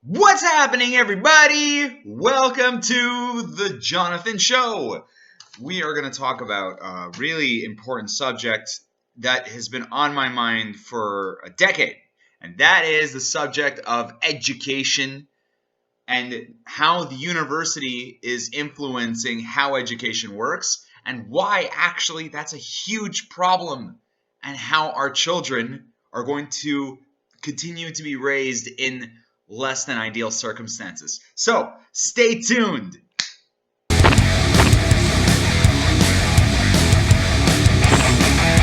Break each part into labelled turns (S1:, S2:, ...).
S1: What's happening, everybody? Welcome to the Jonathan Show. We are going to talk about a really important subject that has been on my mind for a decade, and that is the subject of education and how the university is influencing how education works, and why actually that's a huge problem, and how our children are going to continue to be raised in less than ideal circumstances. So, stay tuned.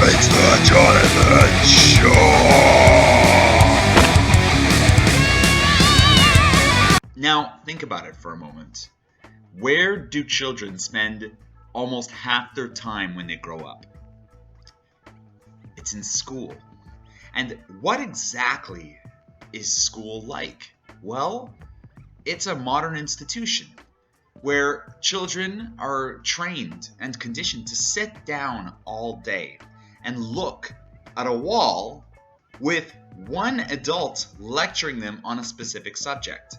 S1: It's the Jonathan Show. Now, think about it for a moment. Where do children spend almost half their time when they grow up? It's in school. And what exactly is school like? Well, it's a modern institution where children are trained and conditioned to sit down all day and look at a wall with one adult lecturing them on a specific subject.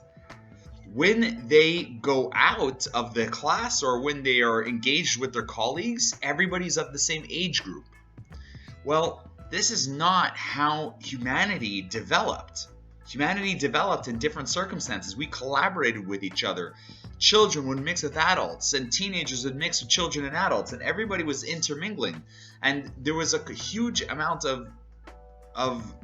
S1: When they go out of the class or when they are engaged with their colleagues, everybody's of the same age group. Well, this is not how humanity developed. Humanity developed in different circumstances. We collaborated with each other. Children would mix with adults, and teenagers would mix with children and adults, and everybody was intermingling. And there was a huge amount of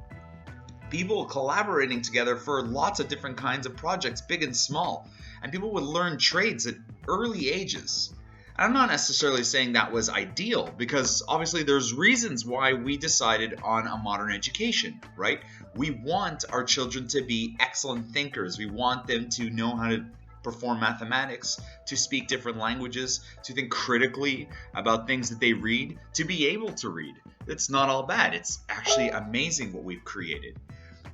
S1: people collaborating together for lots of different kinds of projects, big and small. And people would learn trades at early ages. I'm not necessarily saying that was ideal, because obviously there's reasons why we decided on a modern education, right? We want our children to be excellent thinkers. We want them to know how to perform mathematics, to speak different languages, to think critically about things that they read, to be able to read. It's not all bad. It's actually amazing what we've created.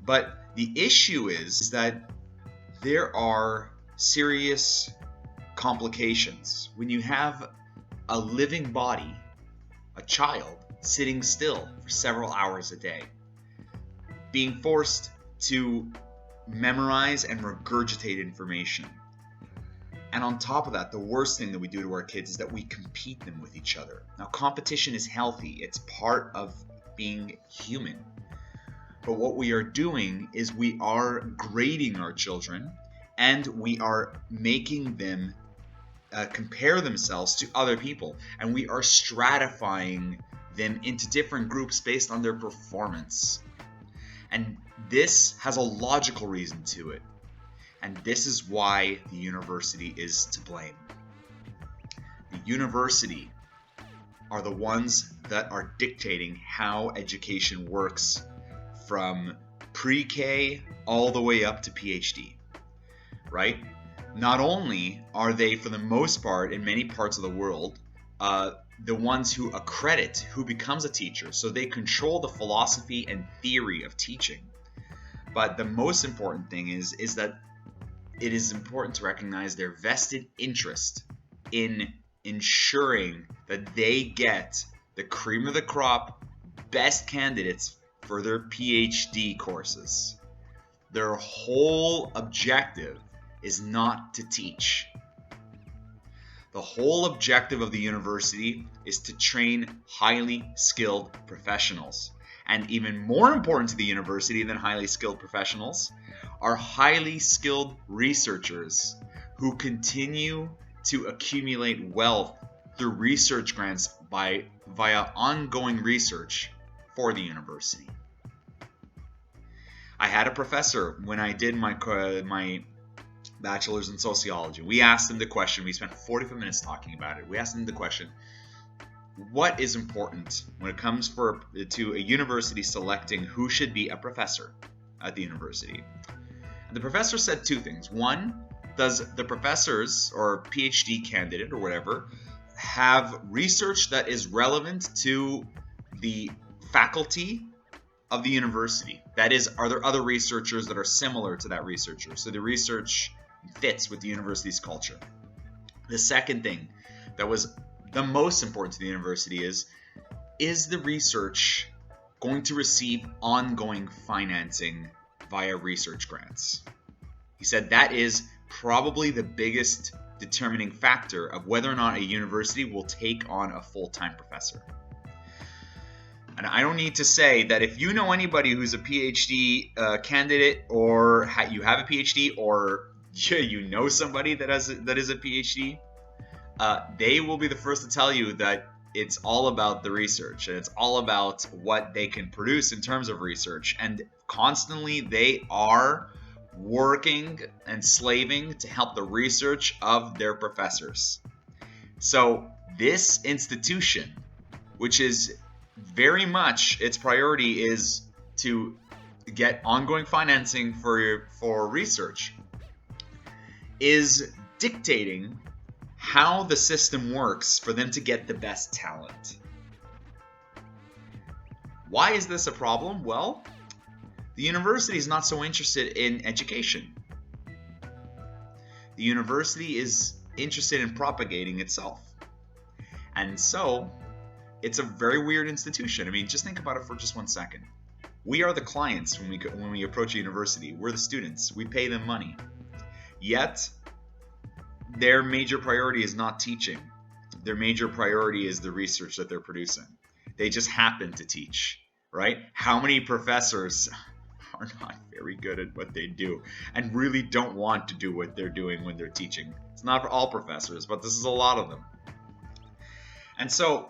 S1: But the issue is that there are serious complications when you have a living body, a child, sitting still for several hours a day, being forced to memorize and regurgitate information. And on top of that, the worst thing that we do to our kids is that we compete them with each other. Now, competition is healthy. It's part of being human. But what we are doing is we are grading our children, and we are making them compare themselves to other people, and we are stratifying them into different groups based on their performance. And this has a logical reason to it, and this is why the university is to blame. The university are the ones that are dictating how education works from pre-K all the way up to PhD, right? Not only are they, for the most part, in many parts of the world, the ones who accredit who becomes a teacher, so they control the philosophy and theory of teaching. But the most important thing is that it is important to recognize their vested interest in ensuring that they get the cream of the crop, best candidates for their PhD courses. Their whole objective is not to teach. The whole objective of the university is to train highly skilled professionals. And even more important to the university than highly skilled professionals are highly skilled researchers who continue to accumulate wealth through research grants via ongoing research for the university. I had a professor when I did my bachelor's in sociology. We asked him the question, we spent 45 minutes talking about it. We asked him the question, what is important when it comes to a university selecting who should be a professor at the university? And the professor said two things. One, does the professors or PhD candidate or whatever have research that is relevant to the faculty of the university? That is, are there other researchers that are similar to that researcher? So the research fits with the university's culture. The second thing that was the most important to the university is the research going to receive ongoing financing via research grants? He said that is probably the biggest determining factor of whether or not a university will take on a full-time professor. And I don't need to say that if you know anybody who's a PhD candidate, or you have a PhD, or you know somebody that is a PhD, they will be the first to tell you that it's all about the research, and it's all about what they can produce in terms of research. And constantly they are working and slaving to help the research of their professors. So this institution, which is very much its priority is to get ongoing financing for research, is dictating how the system works for them to get the best talent. Why is this a problem? Well, the university is not so interested in education. The university is interested in propagating itself. And so it's a very weird institution. I mean, just think about it for just 1 second. We are the clients when we approach a university. We're the students. We pay them money. Yet, their major priority is not teaching. Their major priority is the research that they're producing. They just happen to teach, right? How many professors are not very good at what they do and really don't want to do what they're doing when they're teaching? It's not for all professors, but this is a lot of them. And so,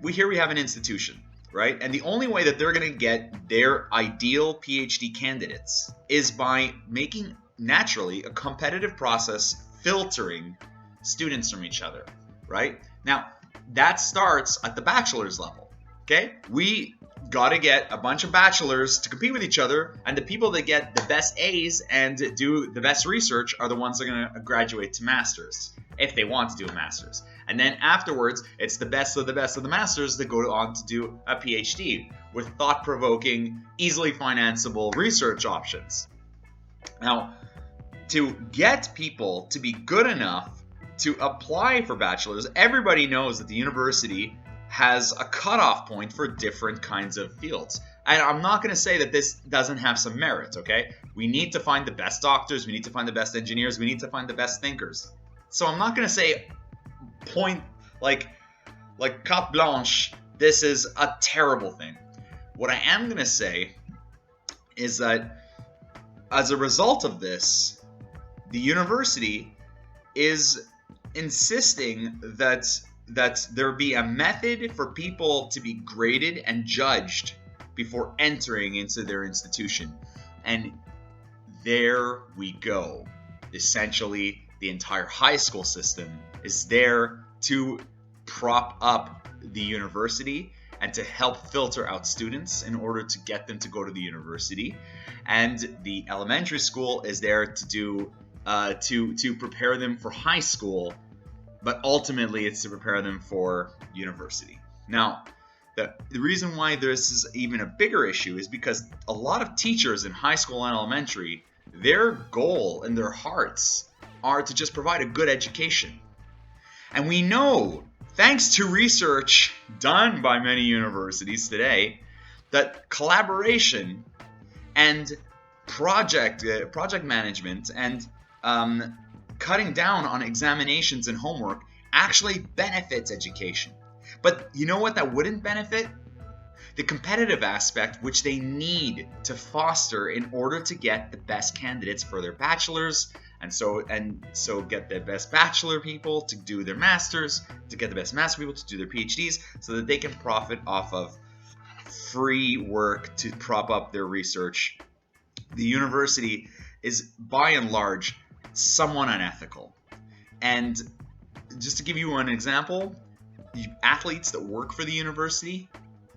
S1: we have an institution, right? And the only way that they're going to get their ideal PhD candidates is by making, naturally, a competitive process filtering students from each other, right? Now, that starts at the bachelor's level, okay? We got to get a bunch of bachelors to compete with each other, and the people that get the best A's and do the best research are the ones that are going to graduate to masters, if they want to do a master's. And then afterwards, it's the best of the best of the masters that go on to do a PhD with thought-provoking, easily financeable research options. Now, to get people to be good enough to apply for bachelor's, everybody knows that the university has a cutoff point for different kinds of fields. And I'm not going to say that this doesn't have some merit, okay? We need to find the best doctors, we need to find the best engineers, we need to find the best thinkers. So I'm not going to say point like carte blanche, this is a terrible thing. What I am going to say is that as a result of this, the university is insisting that there be a method for people to be graded and judged before entering into their institution. And there we go. Essentially, the entire high school system is there to prop up the university and to help filter out students in order to get them to go to the university. And the elementary school is there to do to prepare them for high school, but ultimately it's to prepare them for university. Now, the reason why this is even a bigger issue is because a lot of teachers in high school and elementary, their goal and their hearts are to just provide a good education. And we know, thanks to research done by many universities today, that collaboration and project management and cutting down on examinations and homework actually benefits education. But you know what that wouldn't benefit? The competitive aspect, which they need to foster in order to get the best candidates for their bachelors, and so get the best bachelor people to do their masters, to get the best master people to do their PhDs, so that they can profit off of free work to prop up their research. The university is, by and large, somewhat unethical. And just to give you an example, athletes that work for the university,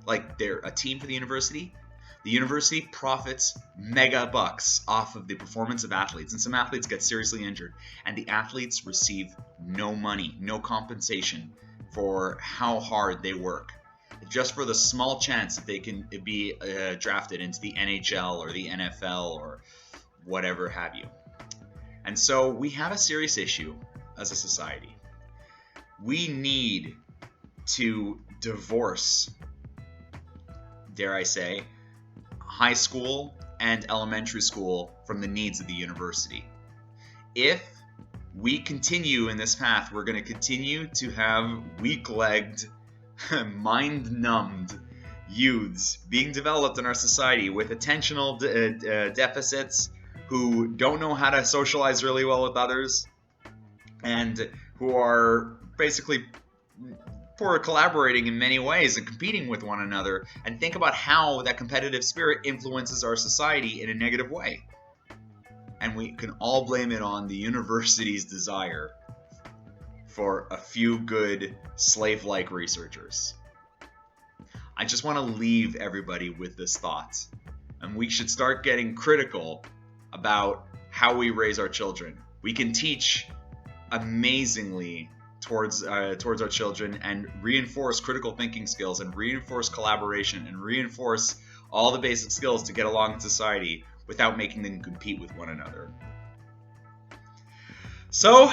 S1: like they're a team for the university profits mega bucks off of the performance of athletes. And some athletes get seriously injured, and the athletes receive no money, no compensation for how hard they work, just for the small chance that they can be drafted into the NHL or the NFL or whatever have you. And so we have a serious issue as a society. We need to divorce, dare I say, high school and elementary school from the needs of the university. If we continue in this path, we're going to continue to have weak-legged, mind-numbed youths being developed in our society with attentional deficits, who don't know how to socialize really well with others, and who are basically poor collaborating in many ways and competing with one another. And think about how that competitive spirit influences our society in a negative way. And we can all blame it on the university's desire for a few good slave-like researchers. I just want to leave everybody with this thought. And we should start getting critical about how we raise our children. We can teach amazingly towards our children and reinforce critical thinking skills and reinforce collaboration and reinforce all the basic skills to get along in society without making them compete with one another. So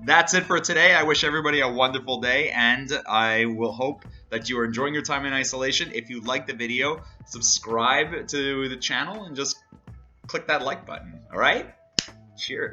S1: that's it for today. I wish everybody a wonderful day, and I will hope that you are enjoying your time in isolation. If you like the video, subscribe to the channel and just click that like button. All right? Cheers.